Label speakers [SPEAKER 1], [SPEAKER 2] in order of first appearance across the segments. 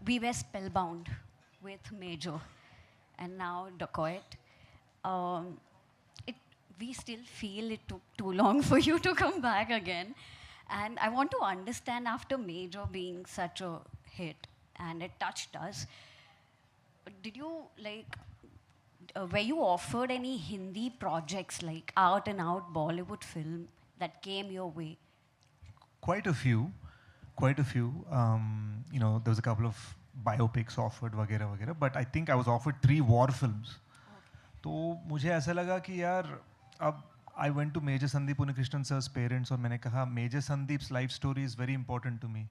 [SPEAKER 1] we were spellbound with Major, and now Dacoit. Um, we still feel it took too long for you to come back again. And I want to understand, after Major being such a hit and it touched us, did you were you offered any Hindi projects, like out and out Bollywood film that came your way?
[SPEAKER 2] Quite a few, quite a few. There was a couple of biopics offered वगैरह वगैरह, but I think I was offered 3 war films. तो मुझे ऐसा लगा कि यार अब I went to Major Sandeep Unnikrishnan sir's parents और मैंने कहा Major Sandeep's life story is very important to me.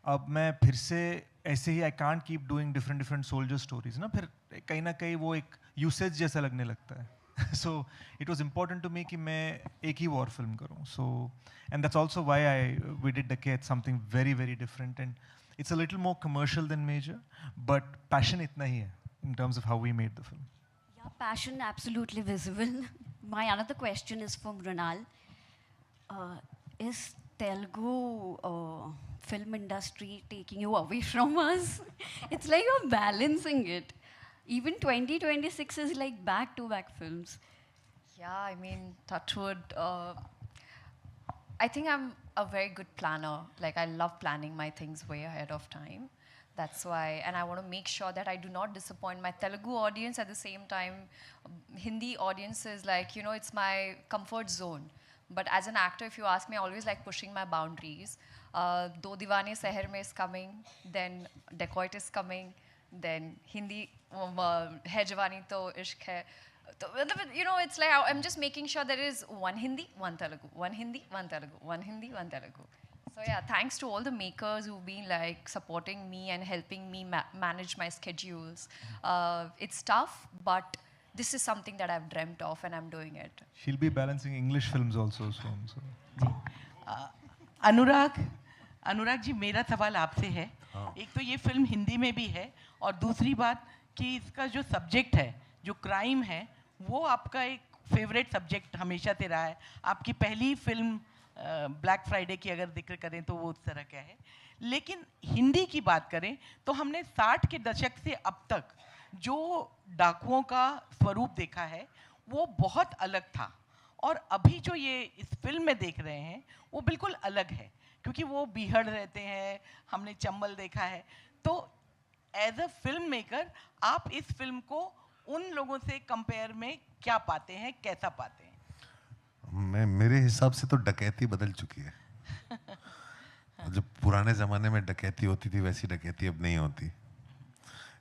[SPEAKER 2] अब मैं फिर से ऐसे ही I can't keep doing different soldier stories ना, फिर कहीं ना कहीं वो एक usage जैसा लगने लगता है. So it was important to me कि मैं एक ही war film करूँ. So and that's also why we did Dakat, something very different, and it's a little more commercial than Major, but passion इतना ही है in terms of how we made the film.
[SPEAKER 1] Yeah, passion absolutely visible. My another question is from Runal. Is Telugu film industry taking you away from us? It's like you're balancing it. Even 2026 is like back-to-back films.
[SPEAKER 3] Yeah, I mean, touch wood. I think I'm a very good planner. Like, I love planning my things way ahead of time. That's why, and I want to make sure that I do not disappoint my Telugu audience. At the same time, Hindi audience is like, it's my comfort zone. But as an actor, if you ask me, I always like pushing my boundaries. Do Divane Seher Mein is coming, then Dacoit is coming, then Hindi, Hai Jawani To Ishq Hai. It's like I'm just making sure there is one Hindi, one Telugu, one Hindi, one Telugu, one Hindi, one Telugu. So yeah, thanks to all the makers who've been like supporting me and helping me manage my schedules. It's tough, but this is something that I've dreamt of and I'm doing it.
[SPEAKER 2] She'll be balancing English films also soon. So.
[SPEAKER 4] Anurag ji, मेरा सवाल आपसे है. एक तो ये film Hindi में भी है और दूसरी बात कि इसका जो सब्जेक्ट है, जो क्राइम है, वो आपका एक फेवरेट सब्जेक्ट हमेशा से रहा है. आपकी पहली फिल्म ब्लैक फ्राइडे की अगर जिक्र करें तो वो उस तरह का है. लेकिन हिंदी की बात करें तो हमने 60 के दशक से अब तक जो डाकुओं का स्वरूप देखा है वो बहुत अलग था, और अभी जो ये इस फिल्म में देख रहे हैं वो बिल्कुल अलग है, क्योंकि वो बीहड़ रहते हैं. हमने चंबल देखा है. तो एज अ फिल्म मेकर आप इस फिल्म को उन लोगों से कंपेयर में क्या पाते हैं, कैसा पाते हैं?
[SPEAKER 5] मेरे हिसाब से तो डकैती बदल चुकी है. जो पुराने ज़माने में डकैती होती थी वैसी डकैती अब नहीं होती.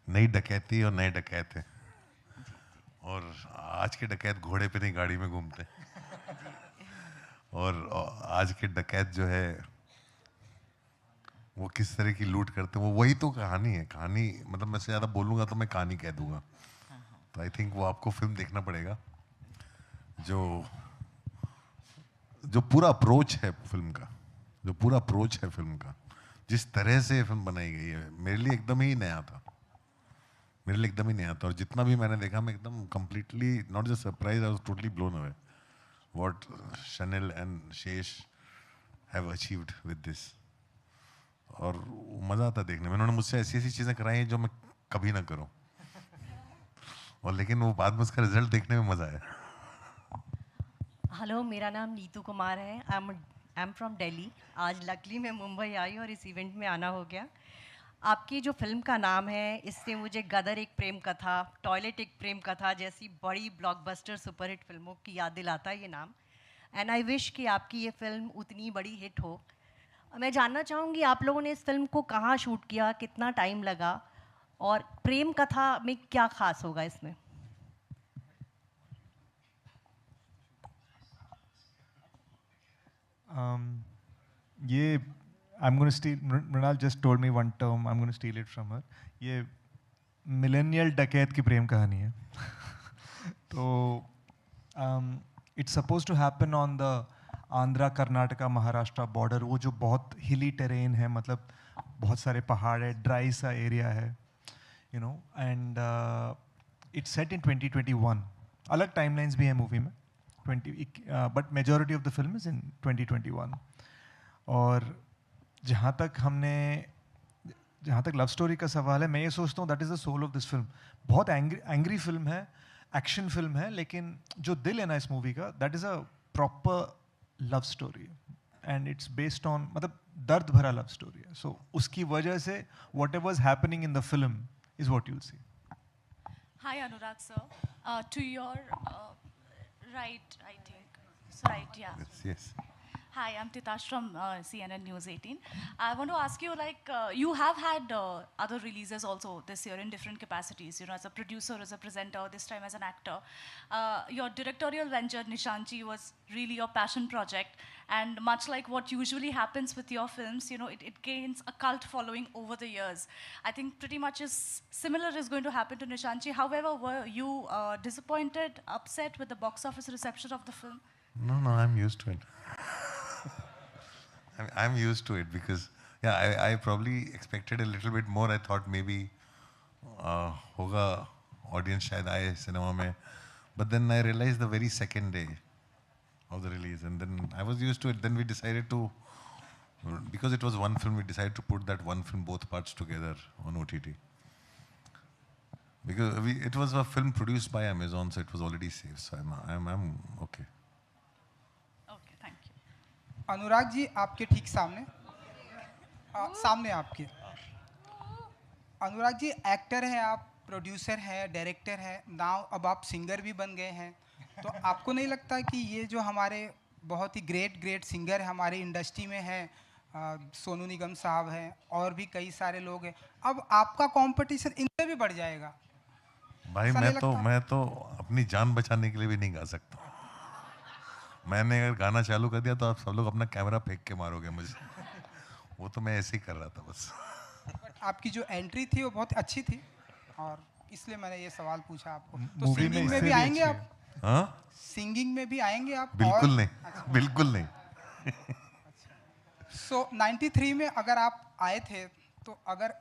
[SPEAKER 5] नई डकैती और नए डकैत हैं, और आज के डकैत घोड़े पे नहीं गाड़ी में घूमते. और आज के डकैत जो है वो किस तरह की लूट करते हैं, वो वही तो कहानी है. कहानी मतलब मैं से ज़्यादा बोलूँगा तो मैं कहानी कह दूँगा. तो आई थिंक वो आपको फिल्म देखना पड़ेगा. जो पूरा अप्रोच है फिल्म का, जो पूरा अप्रोच है फिल्म का, जिस तरह से फिल्म बनाई गई है, मेरे लिए एकदम ही नया था. मेरे लिए एकदम ही नया था. और जितना भी मैंने देखा मैं एकदम completely not just surprise, I was totally blown away what Chanel and शेष हैव अचीव्ड विद दिस. और मज़ा आता देखने में. उन्होंने मुझसे ऐसी ऐसी चीज़ें कराई हैं जो मैं कभी ना करूं, और लेकिन वो बाद में उसका रिजल्ट देखने में मज़ा आया.
[SPEAKER 6] हेलो, मेरा नाम नीतू कुमार है. I am from Delhi. आज लकली मैं मुंबई आई और इस इवेंट में आना हो गया. आपकी जो फिल्म का नाम है, इससे मुझे गदर एक प्रेम कथा, टॉयलेट एक प्रेम कथा जैसी बड़ी ब्लॉकबस्टर सुपरहिट फिल्मों की याद दिलाता है ये नाम. एंड आई विश कि आपकी ये फिल्म उतनी बड़ी हिट हो. मैं जानना चाहूँगी आप लोगों ने इस फिल्म को कहाँ शूट किया, कितना टाइम लगा, और प्रेम कथा में क्या खास होगा इसमें?
[SPEAKER 2] ये I'm going to steal, Mrinal just told me one term, I'm going to steal it from her. ये मिलेनियल डकैत की प्रेम कहानी है. तो it's supposed to happen on the Andhra Karnataka Maharashtra border. वो जो बहुत हिली टेरेन है, मतलब बहुत सारे पहाड़ है, ड्राई सा एरिया है, एंड इट्स सेट इन 2021. अलग टाइमलाइंस भी है मूवी में, but majority of the film is in 2021. और जहाँ तक हमने जहाँ तक लव स्टोरी का सवाल है, मैं ये सोचता हूँ that is the soul of this film. बहुत एंग्री फिल्म है, एक्शन फिल्म है, लेकिन जो दिल है ना इस मूवी का, that is a proper love story and it's based on, मतलब दर्द भरा लव स्टोरी है. सो उसकी वजह से what ever is happening in the film is what you'll see.
[SPEAKER 7] Hi, Anurag sir. To your right, I think. It's right, yeah.
[SPEAKER 5] Yes, yes.
[SPEAKER 7] Hi, I'm Titash from CNN News 18. I want to ask you, like, you have had other releases also this year in different capacities, you know, as a producer, as a presenter, this time as an actor. Your directorial venture, Nishanchi, was really your passion project. And much like what usually happens with your films, you know, it gains a cult following over the years. I think pretty much similar is going to happen to Nishanchi. However, were you disappointed, upset with the box office reception of the film?
[SPEAKER 5] No, I'm used to it. I'm used to it because, yeah, I probably expected a little bit more. I thought maybe hoga audience shayad aaye cinema mein, but then I realized the very second day of the release, and then I was used to it. Then we decided to, because it was one film, we decided to put that one film both parts together on OTT. Because it was a film produced by Amazon, so it was already safe. So I'm okay.
[SPEAKER 7] Okay, thank you.
[SPEAKER 8] Anurag ji आपके ठीक सामने सामने आपके. Anurag ji actor हैं आप, producer हैं, director हैं, now अब आप सिंगर भी बन गए हैं. तो आपको नहीं लगता कि ये जो हमारे बहुत ही ग्रेट सिंगर हमारे इंडस्ट्री में हैं, सोनू निगम साहब हैं और भी कई सारे लोग हैं, अब आपका कंपटीशन इनसे भी बढ़ जाएगा?
[SPEAKER 5] भाई मैं तो अपनी जान बचाने के लिए भी नहीं गा सकता. मैंने अगर गाना चालू कर दिया तो आप सब लोग अपना कैमरा फेंक के मारोगे मुझे. वो तो मैं ऐसे ही कर रहा था बस.
[SPEAKER 8] बट आपकी जो एंट्री थी वो बहुत अच्छी थी और इसलिए मैंने ये सवाल पूछा आपको. तो
[SPEAKER 2] मूवी में
[SPEAKER 8] सिंगिंग में
[SPEAKER 2] इससे
[SPEAKER 8] भी
[SPEAKER 2] भी
[SPEAKER 8] आएंगे
[SPEAKER 2] अच्छी
[SPEAKER 8] आप?
[SPEAKER 5] हाँ,
[SPEAKER 8] सिंगिंग में भी आएंगे आप?
[SPEAKER 5] बिल्कुल
[SPEAKER 8] और
[SPEAKER 5] नहीं, बिल्कुल नहीं.
[SPEAKER 8] सो 93 में अगर आप आए थे तो अगर